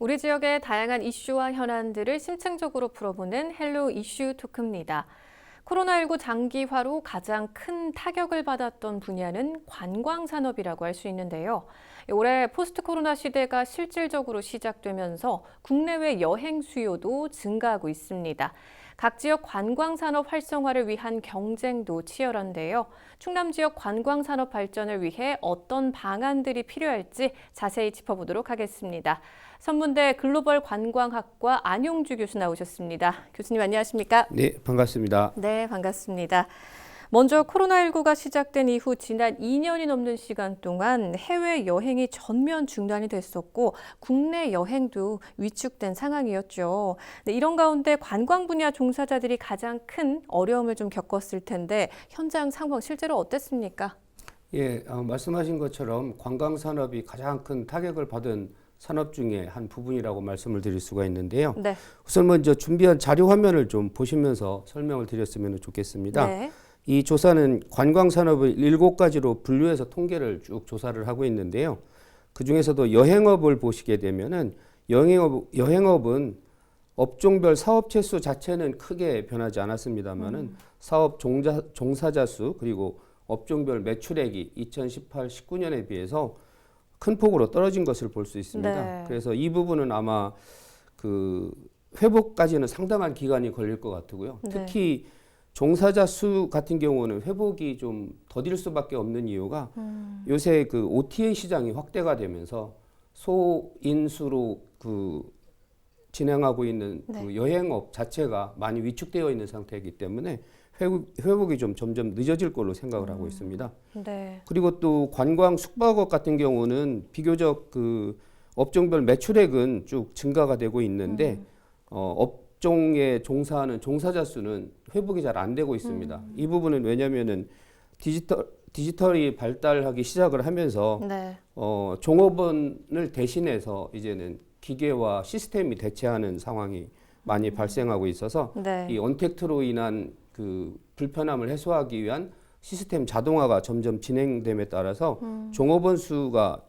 우리 지역의 다양한 이슈와 현안들을 심층적으로 풀어보는 헬로 이슈 토크입니다. 코로나19 장기화로 가장 큰 타격을 받았던 분야는 관광산업이라고 할 수 있는데요. 올해 포스트 코로나 시대가 실질적으로 시작되면서 국내외 여행 수요도 증가하고 있습니다. 각 지역 관광산업 활성화를 위한 경쟁도 치열한데요. 충남 지역 관광산업 발전을 위해 어떤 방안들이 필요할지 자세히 짚어보도록 하겠습니다. 선문대 글로벌 관광학과 안용주 교수 나오셨습니다. 교수님 안녕하십니까? 네, 반갑습니다. 네, 반갑습니다. 먼저 코로나19가 시작된 이후 지난 2년이 넘는 시간 동안 해외 여행이 전면 중단이 됐었고 국내 여행도 위축된 상황이었죠. 네, 이런 가운데 관광 분야 종사자들이 가장 큰 어려움을 좀 겪었을 텐데 현장 상황 실제로 어땠습니까? 예, 말씀하신 것처럼 관광 산업이 가장 큰 타격을 받은 산업 중에 한 부분이라고 말씀을 드릴 수가 있는데요. 네. 우선 먼저 준비한 자료 화면을 좀 보시면서 설명을 드렸으면 좋겠습니다. 네. 이 조사는 관광 산업을 7가지로 분류해서 통계를 쭉 조사를 하고 있는데요. 그 중에서도 여행업을 보시게 되면은 여행업은 업종별 사업체 수 자체는 크게 변하지 않았습니다만은 사업 종사자 수 그리고 업종별 매출액이 2018-19년에 비해서 큰 폭으로 떨어진 것을 볼 수 있습니다. 네. 그래서 이 부분은 아마 그 회복까지는 상당한 기간이 걸릴 것 같고요. 네. 특히 종사자 수 같은 경우는 회복이 좀 더딜 수밖에 없는 이유가 요새 그 OTA 시장이 확대가 되면서 소인수로 진행하고 있는 네. 그 여행업 자체가 많이 위축되어 있는 상태이기 때문에 회복이 좀 점점 늦어질 걸로 생각을 하고 있습니다. 네. 그리고 또 관광 숙박업 같은 경우는 비교적 그 업종별 매출액은 쭉 증가가 되고 있는데 업종에 종사하는 종사자 수는 회복이 잘 안 되고 있습니다. 이 부분은 왜냐면은 디지털이 발달하기 시작을 하면서 네. 종업원을 대신해서 이제는 기계와 시스템이 대체하는 상황이 많이 발생하고 있어서 네. 이 언택트로 인한 그 불편함을 해소하기 위한 시스템 자동화가 점점 진행됨에 따라서 종업원 수가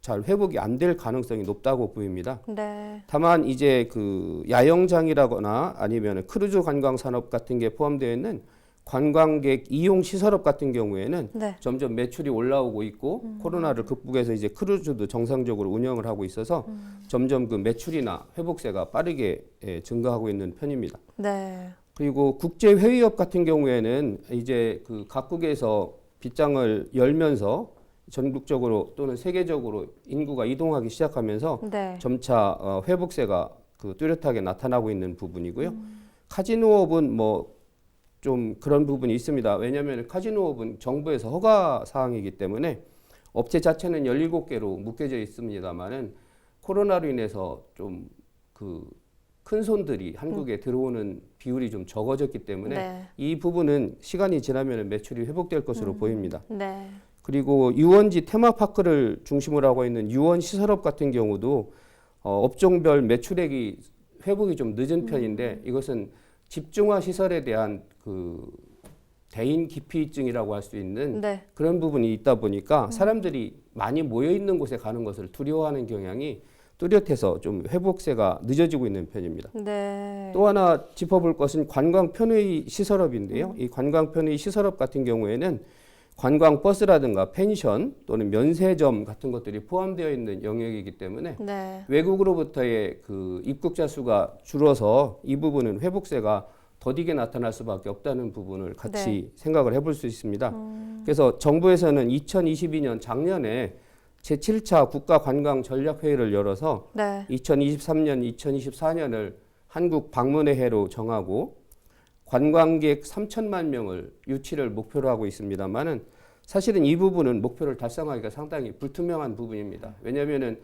잘 회복이 안 될 가능성이 높다고 보입니다. 네. 다만 이제 그 야영장이라거나 아니면 크루즈 관광 산업 같은 게 포함되어 있는 관광객 이용 시설업 같은 경우에는 네. 점점 매출이 올라오고 있고 코로나를 극복해서 이제 크루즈도 정상적으로 운영을 하고 있어서 점점 그 매출이나 회복세가 빠르게 증가하고 있는 편입니다. 네. 그리고 국제 회의업 같은 경우에는 이제 그 각국에서 빗장을 열면서 전국적으로 또는 세계적으로 인구가 이동하기 시작하면서 네. 점차 회복세가 그 뚜렷하게 나타나고 있는 부분이고요. 카지노업은 뭐 좀 그런 부분이 있습니다. 왜냐하면 카지노업은 정부에서 허가 사항이기 때문에 업체 자체는 17개로 묶여져 있습니다만은 코로나로 인해서 좀 그 큰 손들이 한국에 들어오는 비율이 좀 적어졌기 때문에 네. 이 부분은 시간이 지나면 매출이 회복될 것으로 보입니다. 네. 그리고 유원지 테마파크를 중심으로 하고 있는 유원 시설업 같은 경우도 업종별 매출액이 회복이 좀 늦은 편인데 이것은 집중화 시설에 대한 그 대인 기피증이라고 할 수 있는 네. 그런 부분이 있다 보니까 사람들이 많이 모여 있는 곳에 가는 것을 두려워하는 경향이 뚜렷해서 좀 회복세가 늦어지고 있는 편입니다. 네. 또 하나 짚어볼 것은 관광 편의 시설업인데요. 이 관광 편의 시설업 같은 경우에는 관광 버스라든가 펜션 또는 면세점 같은 것들이 포함되어 있는 영역이기 때문에 네. 외국으로부터의 그 입국자 수가 줄어서 이 부분은 회복세가 더디게 나타날 수밖에 없다는 부분을 같이 생각을 해볼 수 있습니다. 그래서 정부에서는 2022년 작년에 제7차 국가관광전략회의를 열어서 네. 2023년, 2024년을 한국 방문의 해로 정하고 관광객 3천만 명을 유치를 목표로 하고 있습니다만은 사실은 이 부분은 목표를 달성하기가 상당히 불투명한 부분입니다. 왜냐하면은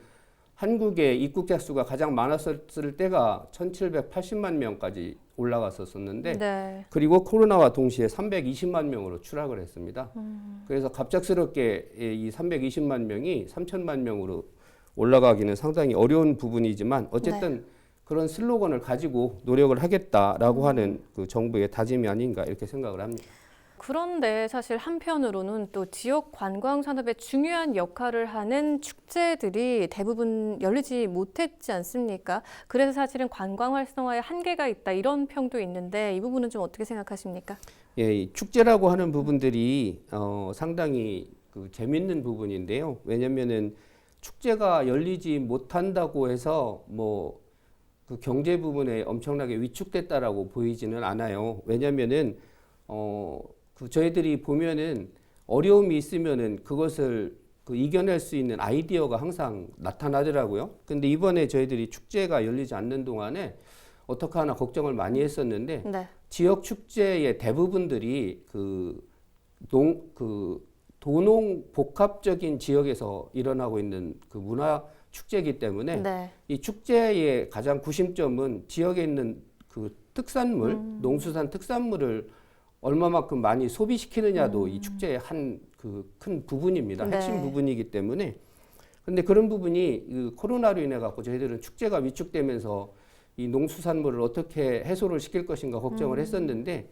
한국의 입국자 수가 가장 많았을 때가 1,780만 명까지 올라갔었는데 네. 그리고 코로나와 동시에 320만 명으로 추락을 했습니다. 그래서 갑작스럽게 이 320만 명이 3천만 명으로 올라가기는 상당히 어려운 부분이지만 어쨌든 그런 슬로건을 가지고 노력을 하겠다라고 하는 그 정부의 다짐이 아닌가 이렇게 생각을 합니다. 그런데 사실 한편으로는 또 지역 관광 산업에 중요한 역할을 하는 축제들이 대부분 열리지 못했지 않습니까? 그래서 사실은 관광 활성화에 한계가 있다 이런 평도 있는데 이 부분은 좀 어떻게 생각하십니까? 예, 이 축제라고 하는 부분들이 상당히 재밌는 부분인데요. 왜냐면은 축제가 열리지 못한다고 해서 뭐 그 경제 부분에 엄청나게 위축됐다라고 보이지는 않아요. 왜냐면은 저희들이 보면은 어려움이 있으면은 그것을 이겨낼 수 있는 아이디어가 항상 나타나더라고요. 근데 이번에 저희들이 축제가 열리지 않는 동안에 어떻게 하나 걱정을 많이 했었는데 네. 지역 축제의 대부분들이 도농 복합적인 지역에서 일어나고 있는 그 문화 축제이기 때문에 네. 이 축제의 가장 구심점은 지역에 있는 그 특산물, 농수산 특산물을 얼마만큼 많이 소비시키느냐도 이 축제의 한 그 큰 부분입니다. 핵심 네. 부분이기 때문에. 근데 그런 부분이 그 코로나로 인해 갖고 저희들은 축제가 위축되면서 이 농수산물을 어떻게 해소를 시킬 것인가 걱정을 했었는데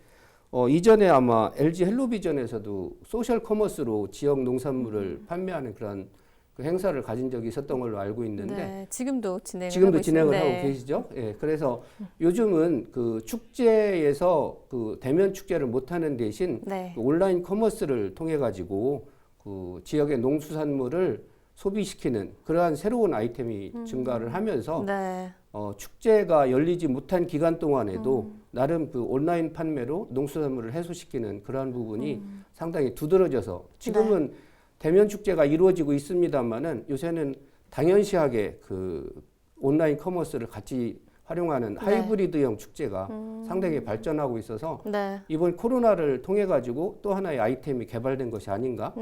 이전에 아마 LG 헬로비전에서도 소셜 커머스로 지역 농산물을 판매하는 그런 그 행사를 가진 적이 있었던 걸로 알고 있는데 네. 지금도 진행을 지금도 하고 진행을 있습니다. 하고 계시죠? 예. 그래서 요즘은 그 축제에서 그 대면 축제를 못 하는 대신 네. 그 온라인 커머스를 통해 가지고 그 지역의 농수산물을 소비시키는 그러한 새로운 아이템이 증가를 하면서 네. 축제가 열리지 못한 기간 동안에도 나름 그 온라인 판매로 농수산물을 해소시키는 그러한 부분이 상당히 두드러져서 지금은 대면 축제가 이루어지고 있습니다만은 요새는 당연시하게 그 온라인 커머스를 같이 활용하는 하이브리드형 축제가 상당히 발전하고 있어서 네. 이번 코로나를 통해 가지고 또 하나의 아이템이 개발된 것이 아닌가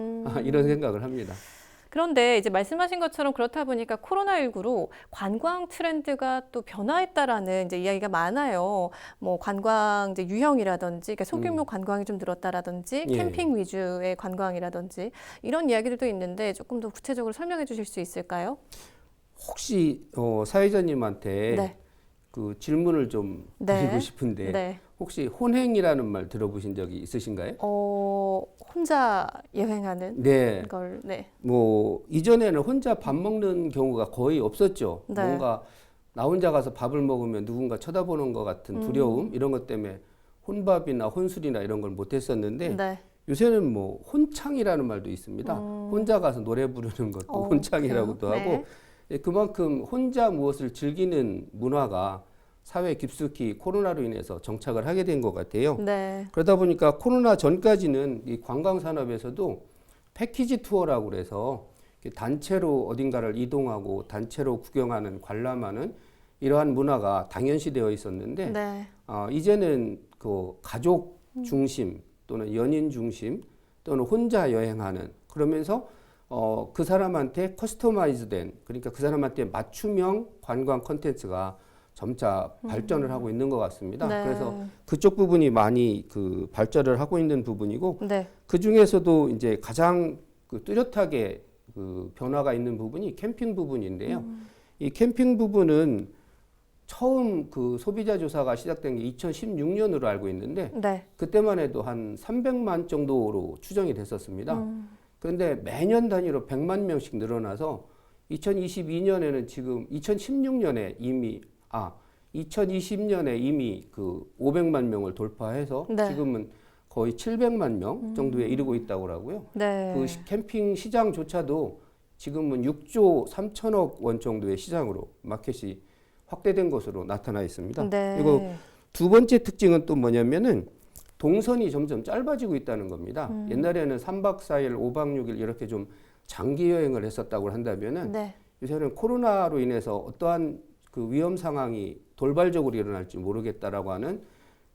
이런 생각을 합니다. 그런데 이제 말씀하신 것처럼 그렇다 보니까 코로나19로 관광 트렌드가 또 변화했다라는 이제 이야기가 많아요. 뭐 관광 이제 유형이라든지, 그러니까 소규모 관광이 좀 늘었다라든지, 예. 캠핑 위주의 관광이라든지 이런 이야기들도 있는데 조금 더 구체적으로 설명해 주실 수 있을까요? 혹시 사회자님한테 네. 그 질문을 좀 네. 드리고 싶은데 네. 혹시 혼행이라는 말 들어보신 적이 있으신가요? 혼자 여행하는 네. 걸, 네. 뭐 이전에는 혼자 밥 먹는 경우가 거의 없었죠. 네. 뭔가 나 혼자 가서 밥을 먹으면 누군가 쳐다보는 것 같은 두려움 이런 것 때문에 혼밥이나 혼술이나 이런 걸 못 했었는데 네. 요새는 뭐 혼창이라는 말도 있습니다. 혼자 가서 노래 부르는 것도 혼창이라고도 그래요? 하고 예, 그만큼 혼자 무엇을 즐기는 문화가 사회에 깊숙이 코로나로 인해서 정착을 하게 된 것 같아요. 네. 그러다 보니까 코로나 전까지는 이 관광 산업에서도 패키지 투어라고 그래서 단체로 어딘가를 이동하고 단체로 구경하는 관람하는 이러한 문화가 당연시되어 있었는데 네. 이제는 그 가족 중심 또는 연인 중심 또는 혼자 여행하는 그러면서 그 사람한테 커스터마이즈된 그러니까 그 사람한테 맞춤형 관광 콘텐츠가 점차 발전을 하고 있는 것 같습니다. 네. 그래서 그쪽 부분이 많이 그 발전을 하고 있는 부분이고 네. 그 중에서도 이제 가장 그 뚜렷하게 그 변화가 있는 부분이 캠핑 부분인데요. 이 캠핑 부분은 처음 그 소비자 조사가 시작된 게 2016년으로 알고 있는데 네. 그때만 해도 한 300만 정도로 추정이 됐었습니다. 그런데 매년 단위로 100만 명씩 늘어나서 2022년에는 지금 2020년에 이미 그 500만 명을 돌파해서 네. 지금은 거의 700만 명 정도에 이르고 있다고 하고요. 네. 그 캠핑 시장조차도 지금은 6조 3천억 원 정도의 시장으로 마켓이 확대된 것으로 나타나 있습니다. 네. 그리고 두 번째 특징은 또 뭐냐면은 동선이 점점 짧아지고 있다는 겁니다. 옛날에는 3박 4일, 5박 6일 이렇게 좀 장기 여행을 했었다고 한다면은 네. 요새는 코로나로 인해서 어떠한 그 위험 상황이 돌발적으로 일어날지 모르겠다라고 하는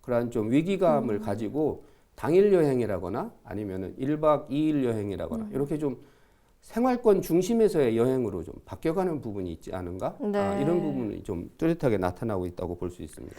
그러한 좀 위기감을 가지고 당일 여행이라거나 아니면은 1박 2일 여행이라거나 이렇게 좀 생활권 중심에서의 여행으로 좀 바뀌어가는 부분이 있지 않은가? 네. 이런 부분이 좀 뚜렷하게 나타나고 있다고 볼 수 있습니다.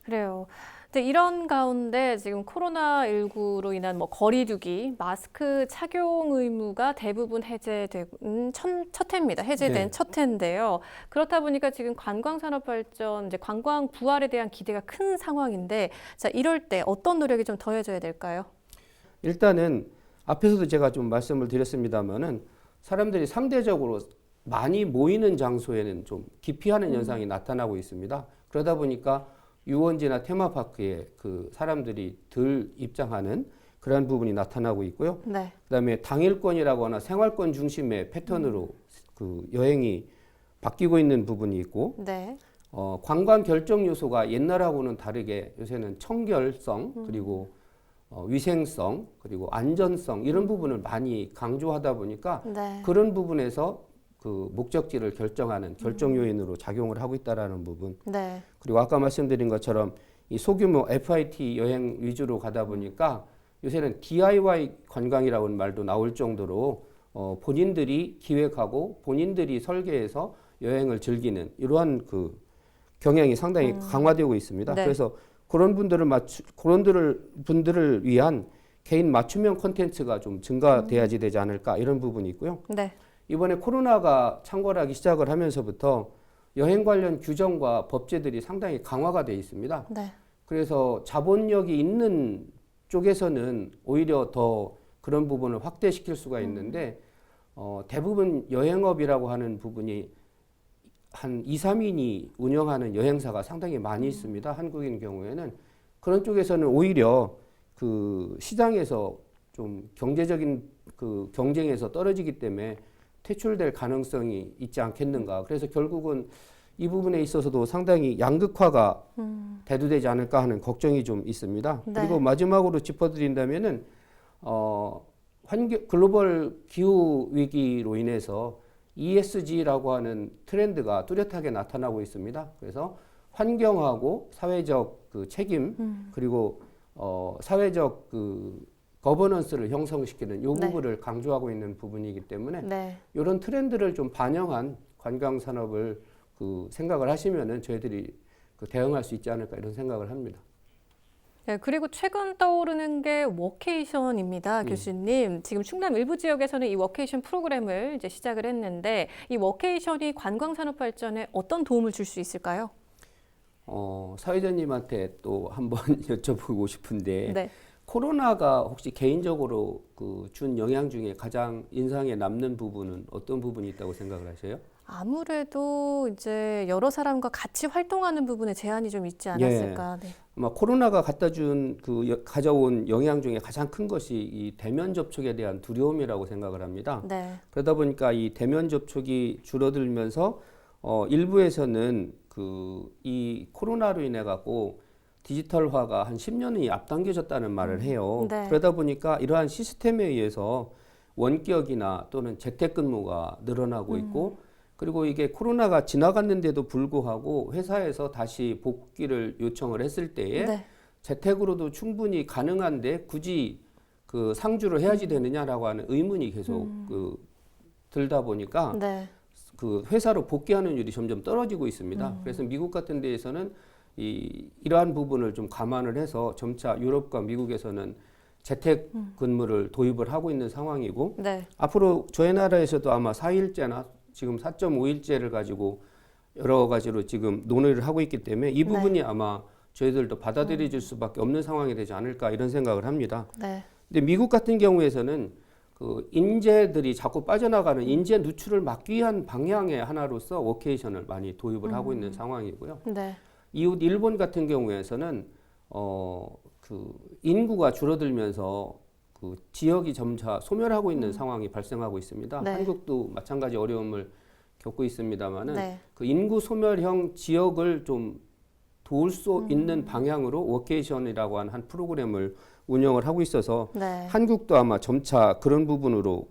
그래요. 근데 이런 가운데 지금 코로나19로 인한 뭐 거리두기, 마스크 착용 의무가 대부분 해제된 첫 해입니다. 해제된 네. 첫 해인데요. 그렇다 보니까 지금 관광 산업 발전, 이제 관광 부활에 대한 기대가 큰 상황인데, 자, 이럴 때 어떤 노력이 좀 더해져야 될까요? 일단은 앞에서도 제가 좀 말씀을 드렸습니다만은 사람들이 상대적으로 많이 모이는 장소에는 좀 기피하는 현상이 나타나고 있습니다. 그러다 보니까 유원지나 테마파크에 그 사람들이 덜 입장하는 그런 부분이 나타나고 있고요. 네. 그다음에 당일권이라고 하나 생활권 중심의 패턴으로 그 여행이 바뀌고 있는 부분이 있고 네. 관광 결정 요소가 옛날하고는 다르게 요새는 청결성 그리고 위생성 그리고 안전성 이런 부분을 많이 강조하다 보니까 네. 그런 부분에서 그 목적지를 결정하는 결정 요인으로 작용을 하고 있다라는 부분. 네. 그리고 아까 말씀드린 것처럼 이 소규모 FIT 여행 위주로 가다 보니까 요새는 DIY 관광이라는 말도 나올 정도로 본인들이 기획하고 본인들이 설계해서 여행을 즐기는 이러한 그 경향이 상당히 강화되고 있습니다. 네. 그래서 그런 분들을 위한 개인 맞춤형 콘텐츠가 좀 증가돼야지 되지 않을까 이런 부분이 있고요. 네. 이번에 코로나가 창궐하기 시작을 하면서부터 여행 관련 규정과 법제들이 상당히 강화가 돼 있습니다. 네. 그래서 자본력이 있는 쪽에서는 오히려 더 그런 부분을 확대시킬 수가 있는데 대부분 여행업이라고 하는 부분이 한 2, 3인이 운영하는 여행사가 상당히 많이 있습니다. 한국인 경우에는 그런 쪽에서는 오히려 그 시장에서 좀 경제적인 그 경쟁에서 떨어지기 때문에 퇴출될 가능성이 있지 않겠는가. 그래서 결국은 이 부분에 있어서도 상당히 양극화가 대두되지 않을까 하는 걱정이 좀 있습니다. 네. 그리고 마지막으로 짚어드린다면은 글로벌 기후 위기로 인해서 ESG라고 하는 트렌드가 뚜렷하게 나타나고 있습니다. 그래서 환경하고 사회적 그 책임 그리고 사회적 그 거버넌스를 형성시키는 이 네. 부분을 강조하고 있는 부분이기 때문에 네. 이런 트렌드를 좀 반영한 관광 산업을 그 생각을 하시면은 저희들이 그 대응할 수 있지 않을까 이런 생각을 합니다. 네, 그리고 최근 떠오르는 게 워케이션입니다, 교수님. 지금 충남 일부 지역에서는 이 워케이션 프로그램을 이제 시작을 했는데 이 워케이션이 관광 산업 발전에 어떤 도움을 줄 수 있을까요? 사회자님한테 또 한번 여쭤보고 싶은데 네. 코로나가 혹시 개인적으로 그 준 영향 중에 가장 인상에 남는 부분은 어떤 부분이 있다고 생각을 하세요? 아무래도 이제 여러 사람과 같이 활동하는 부분에 제한이 좀 있지 않았을까. 네. 아마 코로나가 가져온 영향 중에 가장 큰 것이 이 대면 접촉에 대한 두려움이라고 생각을 합니다. 네. 그러다 보니까 이 대면 접촉이 줄어들면서 일부에서는 이 코로나로 인해 갖고 디지털화가 한 10년이 앞당겨졌다는 말을 해요. 네. 그러다 보니까 이러한 시스템에 의해서 원격이나 또는 재택근무가 늘어나고 있고 그리고 이게 코로나가 지나갔는데도 불구하고 회사에서 다시 복귀를 요청을 했을 때에 네. 재택으로도 충분히 가능한데 굳이 그 상주를 해야지 되느냐라고 하는 의문이 계속 들다 보니까 네. 그 회사로 복귀하는 율이 점점 떨어지고 있습니다. 그래서 미국 같은 데에서는 이러한 부분을 좀 감안을 해서 점차 유럽과 미국에서는 재택 근무를 도입을 하고 있는 상황이고 네. 앞으로 저희 나라에서도 아마 4일제나 지금 4.5일제를 가지고 여러 가지로 지금 논의를 하고 있기 때문에 이 부분이 아마 저희들도 받아들여질 수밖에 없는 상황이 되지 않을까 이런 생각을 합니다. 네. 근데 미국 같은 경우에서는 그 인재들이 자꾸 빠져나가는 인재 누출을 막기 위한 방향의 하나로서 워케이션을 많이 도입을 하고 있는 상황이고요. 네. 이웃 일본 같은 경우에서는 그 인구가 줄어들면서 그 지역이 점차 소멸하고 있는 상황이 발생하고 있습니다. 네. 한국도 마찬가지 어려움을 겪고 있습니다만은 네. 그 인구 소멸형 지역을 좀 도울 수 있는 방향으로 워케이션이라고 하는 한 프로그램을 운영을 하고 있어서 네. 한국도 아마 점차 그런 부분으로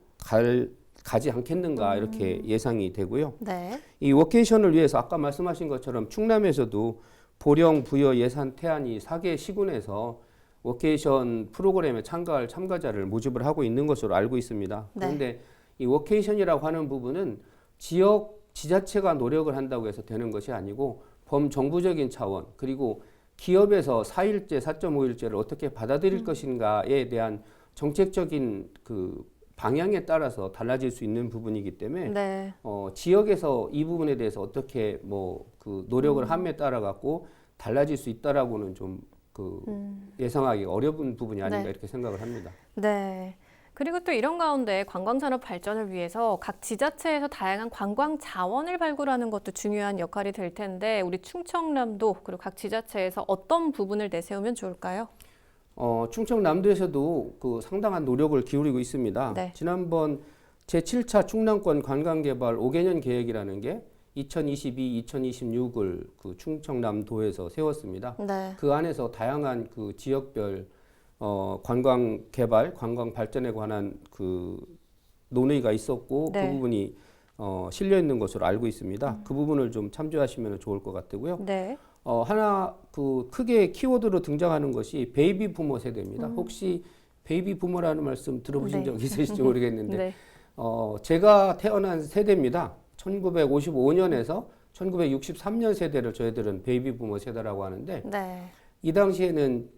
가지 않겠는가 이렇게 예상이 되고요. 네. 이 워케이션을 위해서 아까 말씀하신 것처럼 충남에서도 보령, 부여, 예산, 태안이 4개 시군에서 워케이션 프로그램에 참가할 참가자를 모집을 하고 있는 것으로 알고 있습니다. 그런데 이 워케이션이라고 하는 부분은 지역 지자체가 노력을 한다고 해서 되는 것이 아니고 범정부적인 차원 그리고 기업에서 4일제, 4.5일제를 어떻게 받아들일 것인가에 대한 정책적인 그 방향에 따라서 달라질 수 있는 부분이기 때문에 네. 지역에서 이 부분에 대해서 어떻게 그 노력을 함에 따라 갖고 달라질 수 있다라고는 좀 예상하기 어려운 부분이 아닌가 네. 이렇게 생각을 합니다. 네. 그리고 또 이런 가운데 관광산업 발전을 위해서 각 지자체에서 다양한 관광 자원을 발굴하는 것도 중요한 역할이 될 텐데 우리 충청남도 그리고 각 지자체에서 어떤 부분을 내세우면 좋을까요? 충청남도에서도 상당한 노력을 기울이고 있습니다. 네. 지난번 제7차 충남권 관광개발 5개년 계획이라는 게 2022, 2026을 충청남도에서 세웠습니다. 네. 그 안에서 다양한 지역별 관광 개발, 관광 발전에 관한 논의가 있었고 네. 그 부분이 실려 있는 것으로 알고 있습니다. 그 부분을 좀 참조하시면 좋을 것 같고요. 네. 하나 크게 키워드로 등장하는 것이 베이비 부머 세대입니다. 혹시 베이비 부머라는 말씀 들어보신 네. 적 있으실지 모르겠는데 네. 제가 태어난 세대입니다. 1955년에서 1963년 세대를 저희들은 베이비 부머 세대라고 하는데 네. 이 당시에는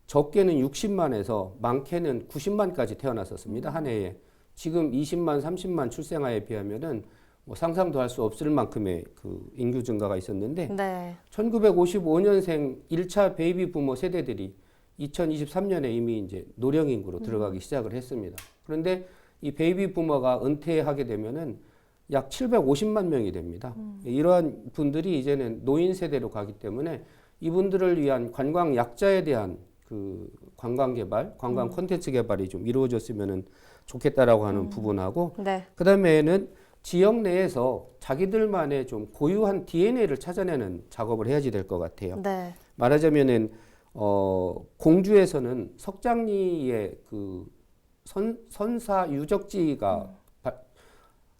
적게는 60만에서 많게는 90만까지 태어났었습니다. 한 해에. 지금 20만, 30만 출생아에 비하면은 상상도 할 수 없을 만큼의 인구 증가가 있었는데 네. 1955년생 1차 베이비 부머 세대들이 2023년에 이미 이제 노령 인구로 들어가기 시작을 했습니다. 그런데 이 베이비 부머가 은퇴하게 되면은 약 750만 명이 됩니다. 이러한 분들이 이제는 노인 세대로 가기 때문에 이분들을 위한 관광 약자에 대한 관광 개발, 관광 콘텐츠 개발이 좀 이루어졌으면 좋겠다라고 하는 부분하고 네. 그다음에는 지역 내에서 자기들만의 좀 고유한 DNA를 찾아내는 작업을 해야지 될 것 같아요. 네. 말하자면은 공주에서는 석장리의 선사 유적지가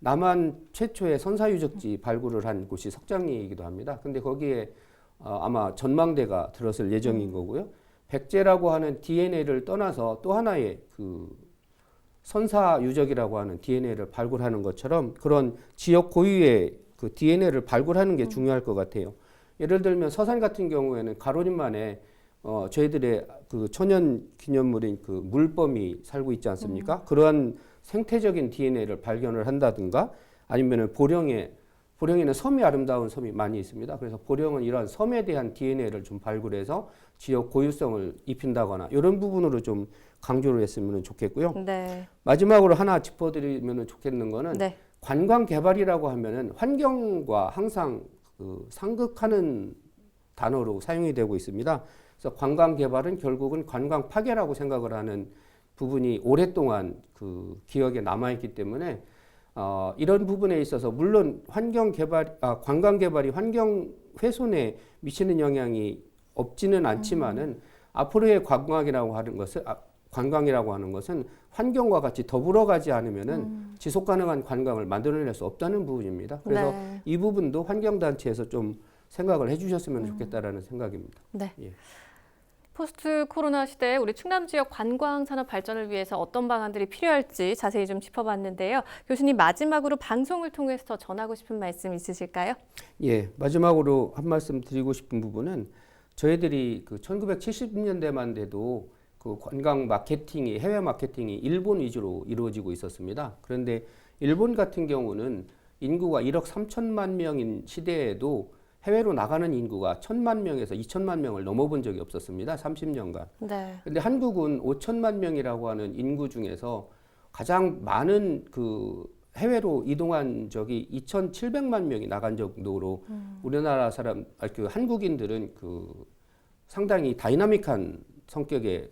남한 최초의 선사 유적지 발굴을 한 곳이 석장리이기도 합니다. 근데 거기에 아마 전망대가 들었을 예정인 거고요. 백제라고 하는 DNA를 떠나서 또 하나의 선사 유적이라고 하는 DNA를 발굴하는 것처럼 그런 지역 고유의 DNA를 발굴하는 게 중요할 것 같아요. 예를 들면 서산 같은 경우에는 가로림만에 저희들의 천연 기념물인 물범이 살고 있지 않습니까? 그러한 생태적인 DNA를 발견을 한다든가 아니면은 보령에는 섬이 아름다운 섬이 많이 있습니다. 그래서 보령은 이러한 섬에 대한 DNA를 좀 발굴해서 지역 고유성을 입힌다거나 이런 부분으로 좀 강조를 했으면 좋겠고요. 네. 마지막으로 하나 짚어드리면 좋겠는 거는 네. 관광 개발이라고 하면은 환경과 항상 상극하는 단어로 사용이 되고 있습니다. 그래서 관광 개발은 결국은 관광 파괴라고 생각을 하는 부분이 오랫동안 기억에 남아있기 때문에 이런 부분에 있어서 물론 관광 개발이 환경 훼손에 미치는 영향이 없지는 않지만은 앞으로의 관광이라고 하는 것은 환경과 같이 더불어가지 않으면은 지속 가능한 관광을 만들어낼 수 없다는 부분입니다. 그래서 네. 이 부분도 환경단체에서 좀 생각을 해주셨으면 좋겠다라는 생각입니다. 네. 예. 포스트 코로나 시대에 우리 충남 지역 관광 산업 발전을 위해서 어떤 방안들이 필요할지 자세히 좀 짚어봤는데요. 교수님 마지막으로 방송을 통해서 더 전하고 싶은 말씀 있으실까요? 예, 마지막으로 한 말씀 드리고 싶은 부분은 저희들이 1970년대만 돼도 관광 마케팅이 해외 마케팅이 일본 위주로 이루어지고 있었습니다. 그런데 일본 같은 경우는 인구가 1억 3천만 명인 시대에도 해외로 나가는 인구가 1,000만 명에서 2천만 명을 넘어본 적이 없었습니다. 30년간. 네. 근데 한국은 5천만 명이라고 하는 인구 중에서 가장 많은 해외로 이동한 적이 2,700만 명이 나간 정도로 우리나라 한국인들은 상당히 다이나믹한 성격의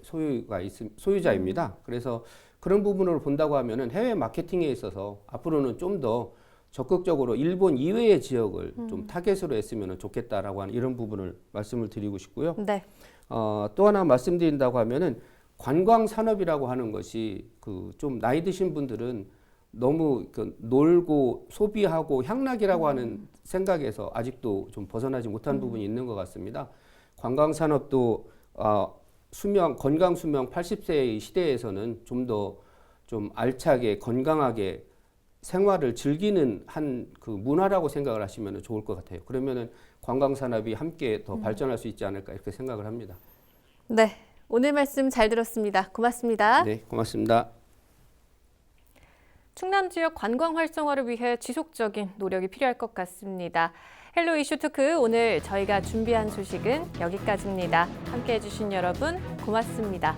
소유자입니다. 그래서 그런 부분으로 본다고 하면은 해외 마케팅에 있어서 앞으로는 좀 더 적극적으로 일본 이외의 지역을 좀 타겟으로 했으면 좋겠다라고 하는 이런 부분을 말씀을 드리고 싶고요. 네. 또 하나 말씀드린다고 하면은 관광 산업이라고 하는 것이 좀 나이 드신 분들은 너무 놀고 소비하고 향락이라고 하는 생각에서 아직도 좀 벗어나지 못한 부분이 있는 것 같습니다. 관광 산업도 건강 수명 80세의 시대에서는 좀 더 좀 알차게 건강하게 생활을 즐기는 문화라고 생각을 하시면 좋을 것 같아요. 그러면은 관광 산업이 함께 더 발전할 수 있지 않을까 이렇게 생각을 합니다. 네. 오늘 말씀 잘 들었습니다. 고맙습니다. 네, 고맙습니다. 충남 지역 관광 활성화를 위해 지속적인 노력이 필요할 것 같습니다. 헬로 이슈 토크 오늘 저희가 준비한 소식은 여기까지입니다. 함께해 주신 여러분 고맙습니다.